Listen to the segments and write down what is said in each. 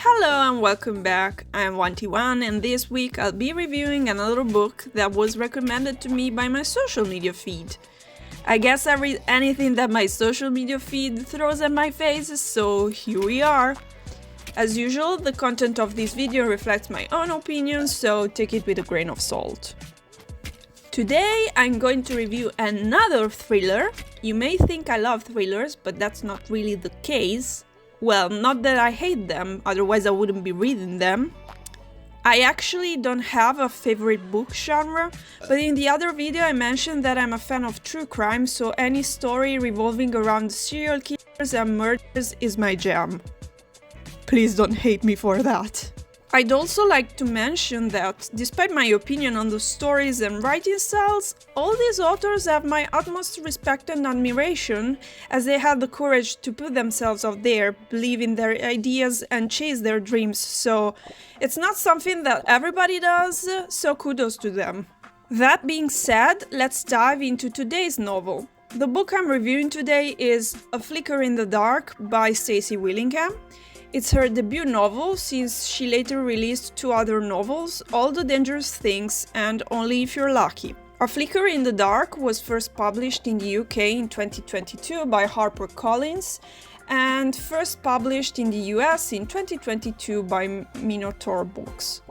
Hello and welcome back, I'm Wanty1 and this week I'll be reviewing another book that was recommended to me by my social media feed. I guess I read anything that my social media feed throws at my face, so here we are. As usual, the content of this video reflects my own opinions, so take it with a grain of salt. Today I'm going to review another thriller. You may think I love thrillers, but that's not really the case. Well, not that I hate them, otherwise I wouldn't be reading them. I actually don't have a favorite book genre, but in the other video I mentioned that I'm a fan of true crime, so any story revolving around serial killers and murders is my jam. Please don't hate me for that. I'd also like to mention that, despite my opinion on the stories and writing styles, all these authors have my utmost respect and admiration, as they had the courage to put themselves out there, believe in their ideas and chase their dreams, so it's not something that everybody does, so kudos to them. That being said, let's dive into today's novel. The book I'm reviewing today is A Flicker in the Dark by Stacey Willingham. It's her debut novel, since she later released two other novels, All the Dangerous Things and Only If You're Lucky. A Flicker in the Dark was first published in the UK in 2022 by HarperCollins and first published in the US in 2022 by Minotaur Books.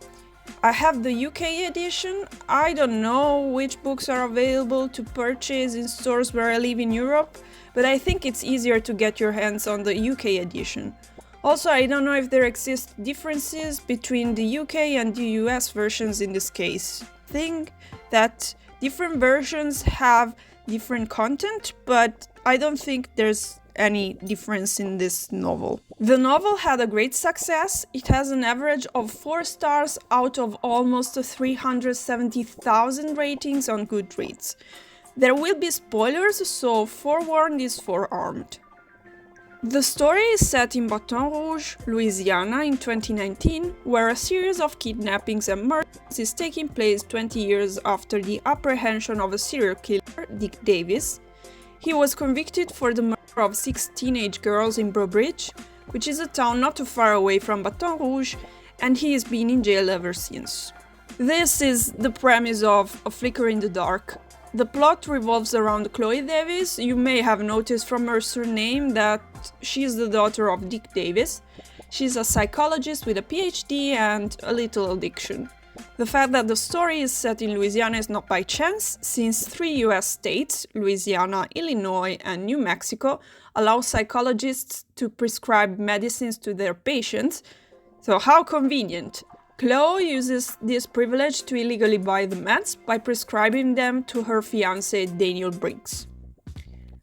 I have the UK edition. I don't know which books are available to purchase in stores where I live in Europe, but I think it's easier to get your hands on the UK edition. Also, I don't know if there exist differences between the UK and the US versions in this case. I think that different versions have different content, but I don't think there's any difference in this novel. The novel had a great success. It has an average of 4 stars out of almost 370,000 ratings on Goodreads. There will be spoilers, so forewarned is forearmed. The story is set in Baton Rouge, Louisiana in 2019, where a series of kidnappings and murders is taking place 20 years after the apprehension of a serial killer, Dick Davis. He was convicted for the murder of 6 teenage girls in Bridge, which is a town not too far away from Baton Rouge, and he has been in jail ever since. This is the premise of A Flicker in the Dark. The plot revolves around Chloe Davis. You may have noticed from her surname that she's the daughter of Dick Davis. She's a psychologist with a PhD and a little addiction. The fact that the story is set in Louisiana is not by chance, since 3 US states, Louisiana, Illinois, and New Mexico, allow psychologists to prescribe medicines to their patients. So how convenient! Chloe uses this privilege to illegally buy the meds by prescribing them to her fiancé Daniel Briggs.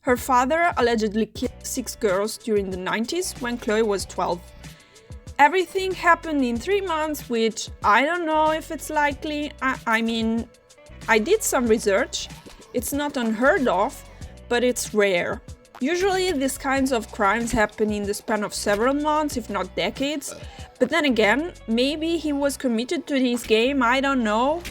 Her father allegedly killed 6 girls during the 90s when Chloe was 12. Everything happened in 3 months, which I don't know if it's likely. I mean, I did some research. It's not unheard of, but it's rare. Usually these kinds of crimes happen in the span of several months, if not decades. But then again, maybe he was committed to this game, I don't know.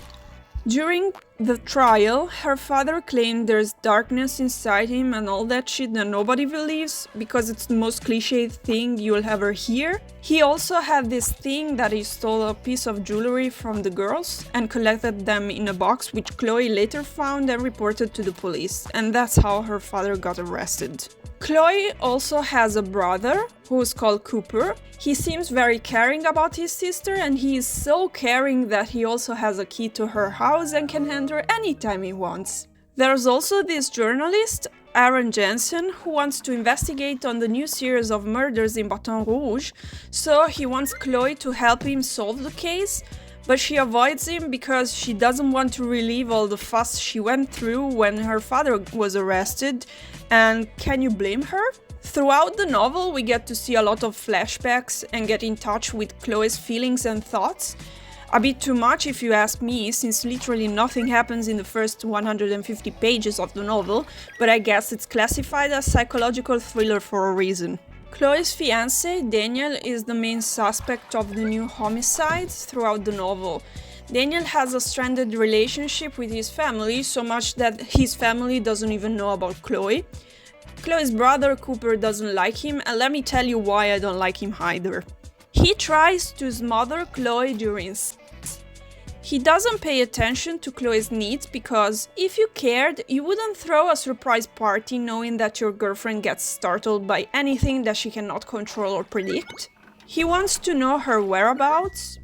During the trial, her father claimed there's darkness inside him and all that shit that nobody believes, because it's the most cliched thing you'll ever hear. He also had this thing that he stole a piece of jewelry from the girls and collected them in a box, which Chloe later found and reported to the police, and that's how her father got arrested. Chloe also has a brother who is called Cooper. He seems very caring about his sister, and he is so caring that he also has a key to her house and can enter anytime he wants. There's also this journalist, Aaron Jensen, who wants to investigate on the new series of murders in Baton Rouge, so he wants Chloe to help him solve the case, but she avoids him because she doesn't want to relive all the fuss she went through when her father was arrested, and can you blame her? Throughout the novel, we get to see a lot of flashbacks and get in touch with Chloe's feelings and thoughts. A bit too much if you ask me, since literally nothing happens in the first 150 pages of the novel, but I guess it's classified as psychological thriller for a reason. Chloe's fiancé, Daniel, is the main suspect of the new homicides throughout the novel. Daniel has a stranded relationship with his family, so much that his family doesn't even know about Chloe. Chloe's brother Cooper doesn't like him, and let me tell you why I don't like him either. He tries to smother Chloe during sex. He doesn't pay attention to Chloe's needs because if you cared, you wouldn't throw a surprise party knowing that your girlfriend gets startled by anything that she cannot control or predict. He wants to know her whereabouts.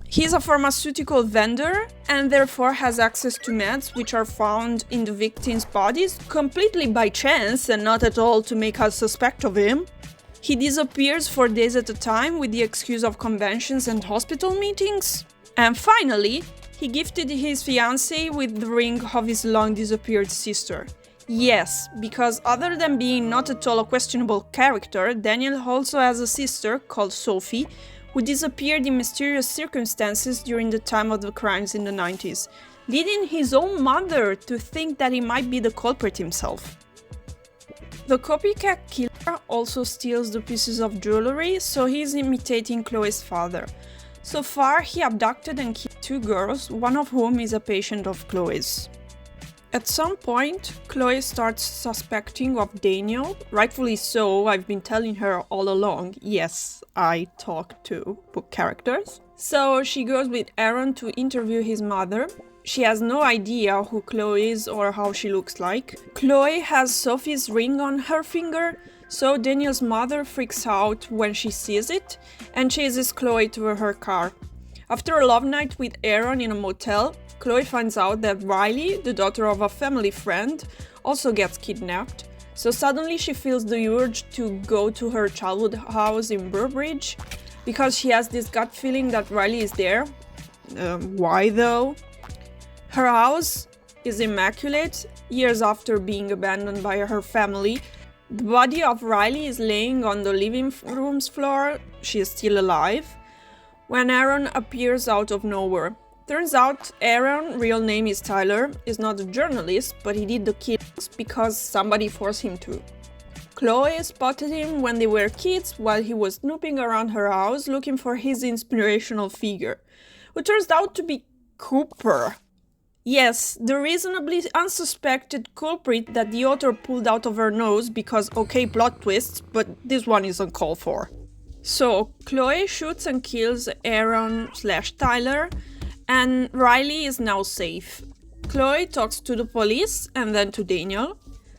He's a pharmaceutical vendor and therefore has access to meds which are found in the victims' bodies completely by chance and not at all to make us suspect of him. He disappears for days at a time with the excuse of conventions and hospital meetings. And finally, he gifted his fiancée with the ring of his long-disappeared sister. Yes, because other than being not at all a questionable character, Daniel also has a sister called Sophie, who disappeared in mysterious circumstances during the time of the crimes in the 90s, leading his own mother to think that he might be the culprit himself. The copycat killer also steals the pieces of jewelry, so he's imitating Chloe's father. So far, he abducted and killed 2 girls, one of whom is a patient of Chloe's. At some point, Chloe starts suspecting of Daniel, rightfully so. I've been telling her all along, yes, I talk to book characters. So she goes with Aaron to interview his mother. She has no idea who Chloe is or how she looks like. Chloe has Sophie's ring on her finger, so Daniel's mother freaks out when she sees it and chases Chloe to her car. After a love night with Aaron in a motel, Chloe finds out that Riley, the daughter of a family friend, also gets kidnapped. So suddenly she feels the urge to go to her childhood house in Burbridge because she has this gut feeling that Riley is there. Why though? Her house is immaculate, years after being abandoned by her family. The body of Riley is laying on the living room's floor. She is still alive when Aaron appears out of nowhere. Turns out Aaron, real name is Tyler, is not a journalist, but he did the killings because somebody forced him to. Chloe spotted him when they were kids while he was snooping around her house looking for his inspirational figure, who turns out to be Cooper. Yes, the reasonably unsuspected culprit that the author pulled out of her nose because okay, plot twists, but this one is uncalled for. So, Chloe shoots and kills Aaron/Tyler, and Riley is now safe. Chloe talks to the police and then to Daniel.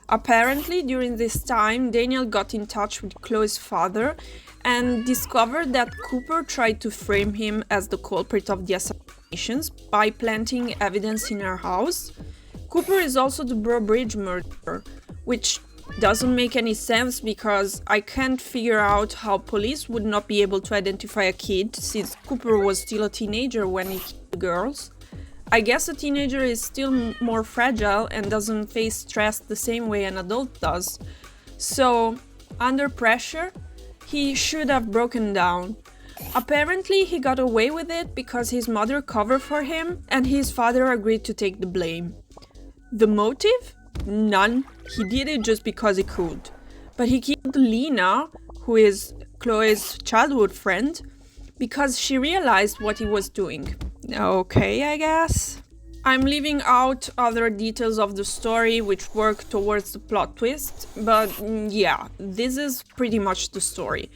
Apparently, during this time, Daniel got in touch with Chloe's father and discovered that Cooper tried to frame him as the culprit of the assassinations by planting evidence in her house. Cooper is also the Burbridge murderer, which doesn't make any sense because I can't figure out how police would not be able to identify a kid since Cooper was still a teenager when he killed the girls. I guess a teenager is still more fragile and doesn't face stress the same way an adult does. So, under pressure, he should have broken down. Apparently, he got away with it because his mother covered for him and his father agreed to take the blame. The motive? None. He did it just because he could. But he killed Lena, who is Chloe's childhood friend, because she realized what he was doing. Okay, I guess. I'm leaving out other details of the story which work towards the plot twist, but yeah, this is pretty much the story.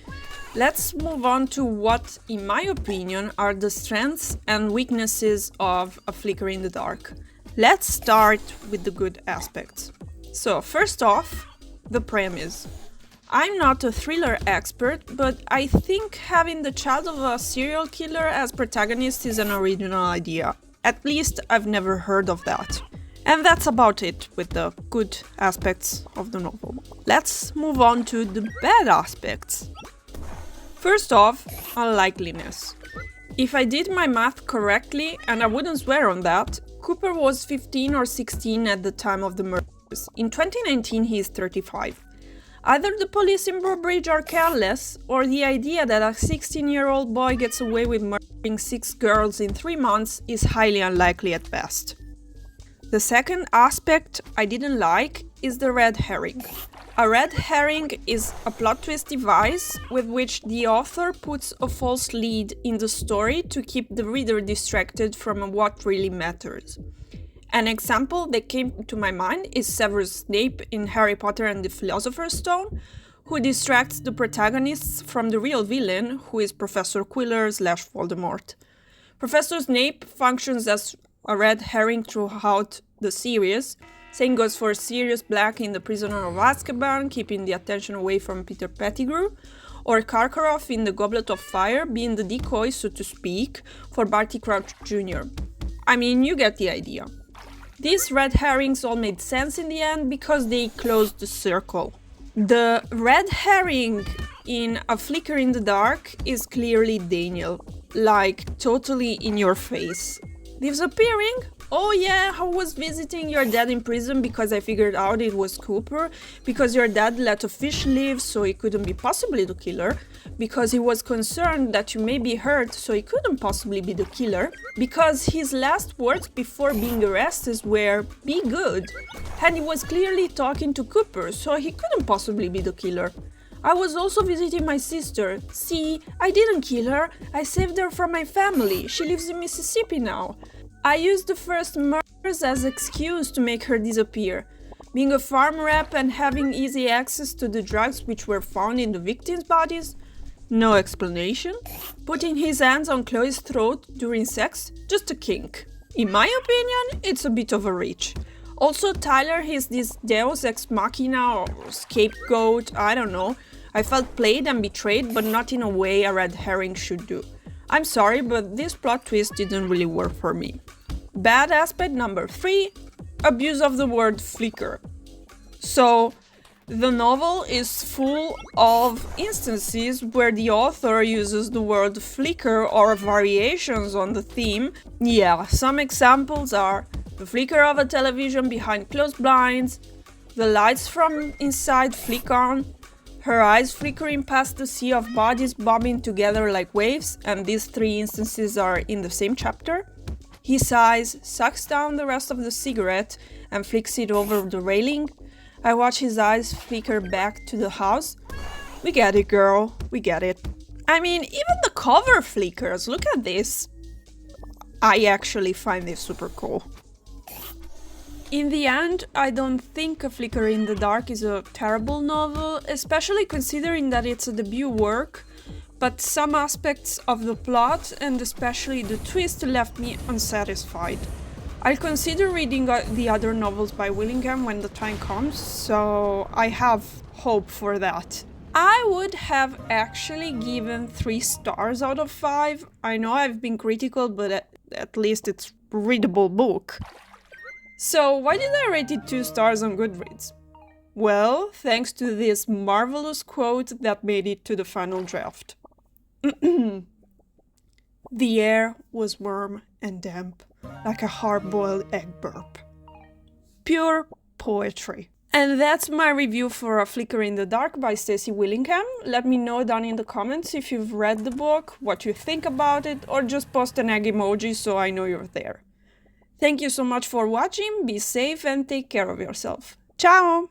Let's move on to what, in my opinion, are the strengths and weaknesses of A Flicker in the Dark. Let's start with the good aspects. So, first off, the premise. I'm not a thriller expert, but I think having the child of a serial killer as protagonist is an original idea. At least I've never heard of that. And that's about it with the good aspects of the novel. Let's move on to the bad aspects. First off, unlikeliness. If I did my math correctly, and I wouldn't swear on that, Cooper was 15 or 16 at the time of the murders. In 2019 he is 35. Either the police in Burbridge are careless, or the idea that a 16-year-old boy gets away with murdering 6 girls in 3 months is highly unlikely at best. The second aspect I didn't like is the red herring. A red herring is a plot twist device with which the author puts a false lead in the story to keep the reader distracted from what really matters. An example that came to my mind is Severus Snape in Harry Potter and the Philosopher's Stone, who distracts the protagonists from the real villain, who is Professor Quiller/Voldemort. Professor Snape functions as a red herring throughout the series. Same goes for Sirius Black in The Prisoner of Azkaban, keeping the attention away from Peter Pettigrew, or Karkaroff in The Goblet of Fire, being the decoy, so to speak, for Barty Crouch Jr. I mean, you get the idea. These red herrings all made sense in the end because they closed the circle. The red herring in A Flicker in the Dark is clearly Daniel, like totally in your face. Disappearing? Oh yeah, I was visiting your dad in prison because I figured out it was Cooper, because your dad let a fish live so he couldn't be possibly the killer, because he was concerned that you may be hurt so he couldn't possibly be the killer, because his last words before being arrested were, "Be good," and he was clearly talking to Cooper so he couldn't possibly be the killer. I was also visiting my sister. See, I didn't kill her, I saved her from my family, she lives in Mississippi now. I used the first murders as excuse to make her disappear. Being a farm rep and having easy access to the drugs which were found in the victims' bodies? No explanation. Putting his hands on Chloe's throat during sex? Just a kink. In my opinion, it's a bit of a reach. Also, Tyler is this deus ex machina or scapegoat, I don't know. I felt played and betrayed, but not in a way a red herring should do. I'm sorry, but this plot twist didn't really work for me. Bad aspect number 3, abuse of the word flicker. So, the novel is full of instances where the author uses the word flicker or variations on the theme. Yeah, some examples are the flicker of a television behind closed blinds, the lights from inside flick on, her eyes flickering past the sea of bodies bobbing together like waves, and these 3 instances are in the same chapter. He sighs, sucks down the rest of the cigarette, and flicks it over the railing. I watch his eyes flicker back to the house. We get it, girl, we get it. I mean, even the cover flickers, look at this. I actually find this super cool. In the end, I don't think A Flicker in the Dark is a terrible novel, especially considering that it's a debut work, but some aspects of the plot and especially the twist left me unsatisfied. I'll consider reading the other novels by Willingham when the time comes, so I have hope for that. I would have actually given 3 stars out of 5. I know I've been critical, but at least it's a readable book. So, why did I rate it 2 stars on Goodreads? Well, thanks to this marvelous quote that made it to the final draft. The air was warm and damp, like a hard-boiled egg burp. Pure poetry. And that's my review for A Flicker in the Dark by Stacey Willingham. Let me know down in the comments if you've read the book, what you think about it, or just post an egg emoji so I know you're there. Thank you so much for watching, be safe and take care of yourself. Ciao!